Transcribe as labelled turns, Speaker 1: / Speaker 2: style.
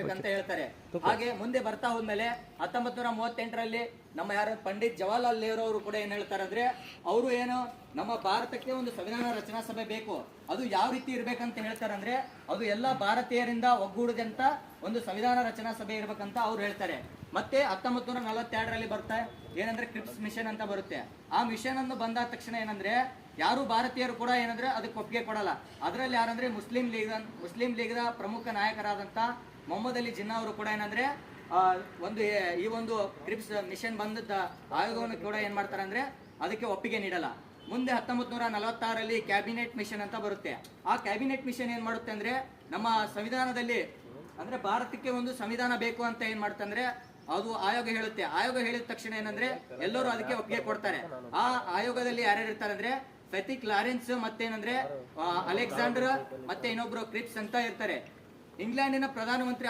Speaker 1: ಇರ್ಬೇಕಂತ ಹೇಳ್ತಾರೆ. ಹಾಗೆ ಮುಂದೆ ಬರ್ತಾ ಹೋದ್ಮೇಲೆ 1938ರಲ್ಲಿ ನಮ್ಮ ಯಾರು ಪಂಡಿತ್ ಜವಾಹರ್ಲಾಲ್ ನೆಹರು ಅವರು ಕೂಡ ಏನ್ ಹೇಳ್ತಾರೆ ಅಂದ್ರೆ, ಅವರು ಏನು ನಮ್ಮ ಭಾರತಕ್ಕೆ ಒಂದು ಸಂವಿಧಾನ ರಚನಾ ಸಭೆ ಬೇಕು, ಅದು ಯಾವ ರೀತಿ ಇರ್ಬೇಕಂತ ಹೇಳ್ತಾರೆ ಅಂದ್ರೆ, ಅದು ಎಲ್ಲ ಭಾರತೀಯರಿಂದ ಒಗ್ಗೂಡಿದಂತ ಒಂದು ಸಂವಿಧಾನ ರಚನಾ ಸಭೆ ಇರ್ಬೇಕಂತ ಅವ್ರು ಹೇಳ್ತಾರೆ. ಮತ್ತೆ 1942ರಲ್ಲಿ ಬರ್ತಾ ಏನಂದ್ರೆ ಕ್ರಿಪ್ಸ್ ಮಿಷನ್ ಅಂತ ಬರುತ್ತೆ. ಆ ಮಿಷನ್ ಅನ್ನು ಬಂದಾದ ತಕ್ಷಣ ಏನಂದ್ರೆ, ಯಾರು ಭಾರತೀಯರು ಕೂಡ ಏನಂದ್ರೆ ಅದಕ್ಕೆ ಒಪ್ಪಿಗೆ ಕೊಡಲ್ಲ. ಅದರಲ್ಲಿ ಯಾರಂದ್ರೆ ಮುಸ್ಲಿಂ ಲೀಗ್ನ ಪ್ರಮುಖ ನಾಯಕರಾದಂತ ಮೊಹಮ್ಮದ್ ಅಲಿ ಜಿನ್ನಾ ಅವರು ಕೂಡ ಏನಂದ್ರೆ ಈ ಒಂದು ಕ್ರಿಪ್ಸ್ ಮಿಷನ್ ಬಂದದ್ದ ಆಯೋಗವನ್ನು ಕೂಡ ಏನ್ ಮಾಡ್ತಾರೆ ಅಂದ್ರೆ ಅದಕ್ಕೆ ಒಪ್ಪಿಗೆ ನೀಡಲ್ಲ. ಮುಂದೆ 1946ರಲ್ಲಿ ಕ್ಯಾಬಿನೆಟ್ ಮಿಷನ್ ಅಂತ ಬರುತ್ತೆ. ಆ ಕ್ಯಾಬಿನೆಟ್ ಮಿಷನ್ ಏನ್ ಮಾಡುತ್ತೆ ಅಂದ್ರೆ, ನಮ್ಮ ಸಂವಿಧಾನದಲ್ಲಿ ಅಂದ್ರೆ ಭಾರತಕ್ಕೆ ಒಂದು ಸಂವಿಧಾನ ಬೇಕು ಅಂತ ಏನ್ ಮಾಡ್ತಂದ್ರೆ ಅದು ಆಯೋಗ ಹೇಳುತ್ತೆ. ಆಯೋಗ ಹೇಳಿದ ತಕ್ಷಣ ಏನಂದ್ರೆ ಎಲ್ಲರೂ ಅದಕ್ಕೆ ಒಪ್ಪಿಗೆ ಕೊಡ್ತಾರೆ. ಆ ಆಯೋಗದಲ್ಲಿ ಯಾರ್ಯಾರು ಇರ್ತಾರೆ ಅಂದ್ರೆ ಫೆಥಿಕ್ ಲಾರೆನ್ಸ್ ಮತ್ತೇನಂದ್ರೆ ಅಲೆಕ್ಸಾಂಡರ್ ಮತ್ತೆ ಇನ್ನೊಬ್ರು ಕ್ರಿಪ್ಸ್ ಅಂತ ಇರ್ತಾರೆ. ಇಂಗ್ಲೆಂಡಿನ ಪ್ರಧಾನಮಂತ್ರಿ